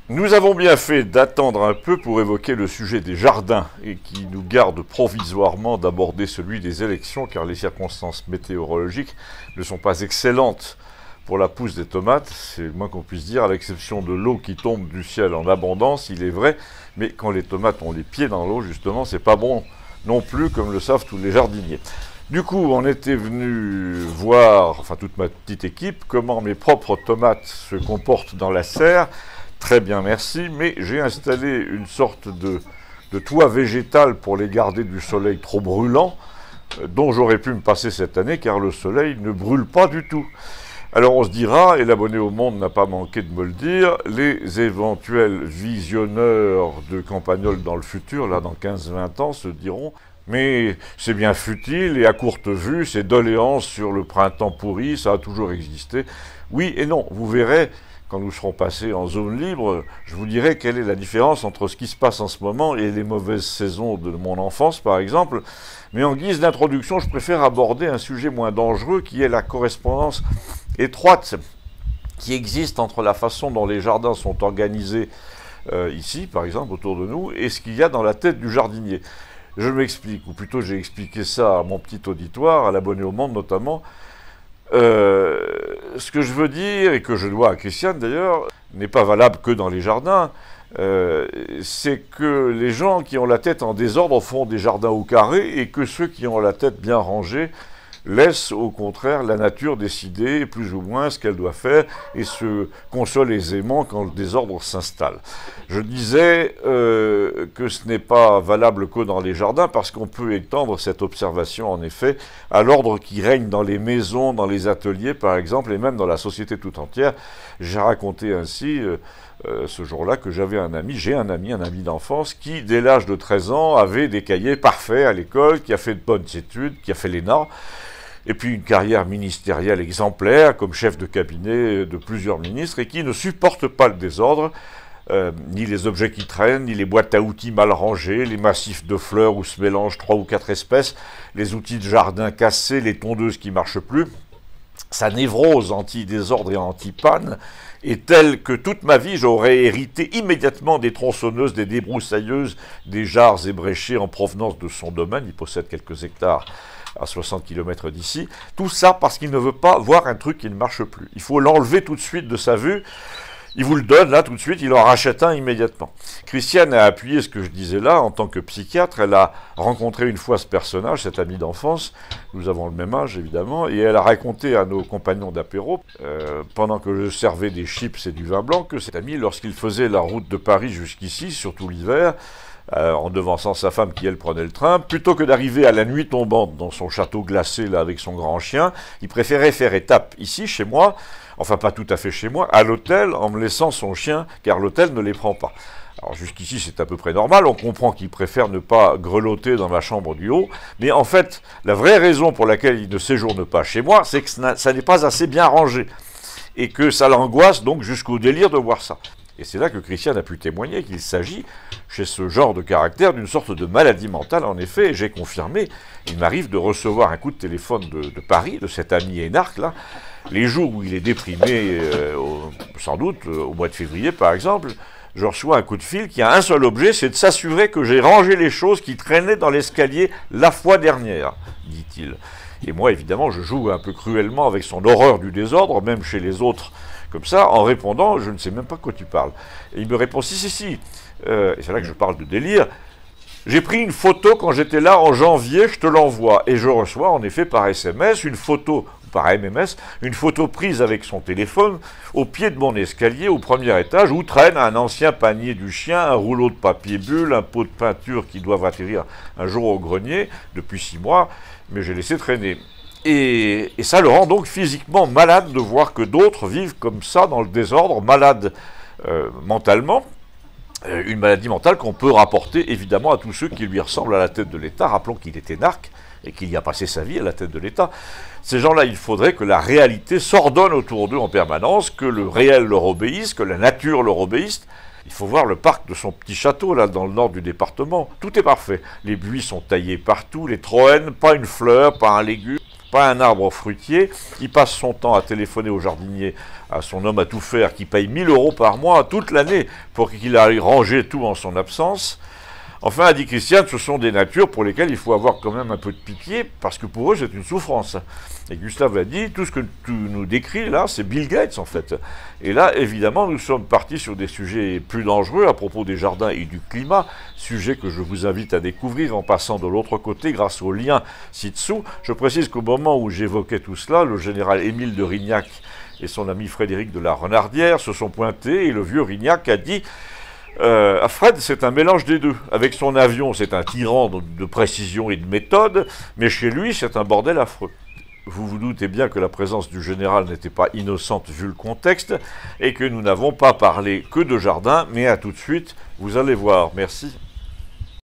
Nous avons bien fait d'attendre un peu pour évoquer le sujet des jardins et qui nous garde provisoirement d'aborder celui des élections car les circonstances météorologiques ne sont pas excellentes pour la pousse des tomates, c'est le moins qu'on puisse dire, à l'exception de l'eau qui tombe du ciel en abondance, il est vrai, mais quand les tomates ont les pieds dans l'eau, justement, c'est pas bon non plus, comme le savent tous les jardiniers. Du coup, on était venu voir, enfin toute ma petite équipe, comment mes propres tomates se comportent dans la serre. Très bien, merci, mais j'ai installé une sorte de toit végétal pour les garder du soleil trop brûlant, dont j'aurais pu me passer cette année, car le soleil ne brûle pas du tout. Alors on se dira, et l'abonné au Monde n'a pas manqué de me le dire, les éventuels visionneurs de Campagnol dans le futur, là dans 15-20 ans, se diront « Mais c'est bien futile et à courte vue, ces doléances sur le printemps pourri, ça a toujours existé. » Oui et non, vous verrez, quand nous serons passés en zone libre, je vous dirai quelle est la différence entre ce qui se passe en ce moment et les mauvaises saisons de mon enfance, par exemple. Mais en guise d'introduction, je préfère aborder un sujet moins dangereux qui est la correspondance étroite qui existe entre la façon dont les jardins sont organisés ici, par exemple, autour de nous, et ce qu'il y a dans la tête du jardinier. Je m'explique, ou plutôt j'ai expliqué ça à mon petit auditoire, à l'abonné au Monde notamment. Ce que je veux dire, et que je dois à Christiane d'ailleurs, n'est pas valable que dans les jardins, c'est que les gens qui ont la tête en désordre font des jardins au carré, et que ceux qui ont la tête bien rangée laissent au contraire la nature décider plus ou moins ce qu'elle doit faire et se console aisément quand le désordre s'installe. Je disais que ce n'est pas valable que dans les jardins parce qu'on peut étendre cette observation en effet à l'ordre qui règne dans les maisons, dans les ateliers par exemple et même dans la société tout entière. J'ai raconté ainsi ce jour-là que j'ai un ami d'enfance qui dès l'âge de 13 ans avait des cahiers parfaits à l'école, qui a fait de bonnes études, qui a fait l'ENA, et puis une carrière ministérielle exemplaire comme chef de cabinet de plusieurs ministres et qui ne supporte pas le désordre, ni les objets qui traînent, ni les boîtes à outils mal rangées, les massifs de fleurs où se mélangent 3 ou 4 espèces, les outils de jardin cassés, les tondeuses qui ne marchent plus. Sa névrose anti-désordre et anti-panne est telle que toute ma vie j'aurais hérité immédiatement des tronçonneuses, des débroussailleuses, des jarres ébréchées en provenance de son domaine. Il possède quelques hectares à 60 km d'ici. Tout ça parce qu'il ne veut pas voir un truc qui ne marche plus. Il faut l'enlever tout de suite de sa vue. Il vous le donne là tout de suite, il en rachète un immédiatement. Christiane a appuyé ce que je disais là en tant que psychiatre. Elle a rencontré une fois ce personnage, cet ami d'enfance. Nous avons le même âge évidemment. Et elle a raconté à nos compagnons d'apéro, pendant que je servais des chips et du vin blanc, que cet ami, lorsqu'il faisait la route de Paris jusqu'ici, surtout l'hiver, en devançant sa femme qui, elle, prenait le train, plutôt que d'arriver à la nuit tombante dans son château glacé, là, avec son grand chien, il préférait faire étape ici, chez moi, enfin pas tout à fait chez moi, à l'hôtel, en me laissant son chien, car l'hôtel ne les prend pas. Alors jusqu'ici, c'est à peu près normal, on comprend qu'il préfère ne pas grelotter dans ma chambre du haut, mais en fait, la vraie raison pour laquelle il ne séjourne pas chez moi, c'est que ça n'est pas assez bien rangé, et que ça l'angoisse donc jusqu'au délire de voir ça. Et c'est là que Christiane a pu témoigner qu'il s'agit, chez ce genre de caractère, d'une sorte de maladie mentale. En effet, et j'ai confirmé, il m'arrive de recevoir un coup de téléphone de Paris, de cet ami énarque, là, les jours où il est déprimé, sans doute, au mois de février par exemple, je reçois un coup de fil qui a un seul objet, c'est de s'assurer que j'ai rangé les choses qui traînaient dans l'escalier la fois dernière, dit-il. Et moi, évidemment, je joue un peu cruellement avec son horreur du désordre, même chez les autres, comme ça, en répondant, je ne sais même pas de quoi tu parles. Et il me répond, si. Et c'est là que je parle de délire. J'ai pris une photo quand j'étais là en janvier, je te l'envoie. Et je reçois, en effet, par SMS, une photo, par MMS, une photo prise avec son téléphone au pied de mon escalier, au premier étage, où traîne un ancien panier du chien, un rouleau de papier bulle, un pot de peinture qui doivent atterrir un jour au grenier, depuis 6 mois, mais j'ai laissé traîner. Et ça le rend donc physiquement malade de voir que d'autres vivent comme ça dans le désordre, malades mentalement, une maladie mentale qu'on peut rapporter évidemment à tous ceux qui lui ressemblent à la tête de l'État. Rappelons qu'il était énarque et qu'il y a passé sa vie à la tête de l'État. Ces gens-là, il faudrait que la réalité s'ordonne autour d'eux en permanence, que le réel leur obéisse, que la nature leur obéisse. Il faut voir le parc de son petit château, là, dans le nord du département. Tout est parfait. Les buis sont taillés partout, les troènes, pas une fleur, pas un légume, pas un arbre fruitier, qui passe son temps à téléphoner au jardinier, à son homme à tout faire, qui paye 1 000 € par mois toute l'année pour qu'il aille ranger tout en son absence. Enfin, a dit Christiane, ce sont des natures pour lesquelles il faut avoir quand même un peu de pitié, parce que pour eux, c'est une souffrance. Et Gustave a dit, tout ce que tu nous décris là, c'est Bill Gates en fait. Et là, évidemment, nous sommes partis sur des sujets plus dangereux à propos des jardins et du climat, sujet que je vous invite à découvrir en passant de l'autre côté grâce au lien ci-dessous. Je précise qu'au moment où j'évoquais tout cela, le général Émile de Rignac et son ami Frédéric de la Renardière se sont pointés, et le vieux Rignac a dit... Fred, c'est un mélange des deux. Avec son avion, c'est un tyran de précision et de méthode, mais chez lui, c'est un bordel affreux. Vous vous doutez bien que la présence du général n'était pas innocente vu le contexte, et que nous n'avons pas parlé que de jardin, mais à tout de suite, vous allez voir. Merci.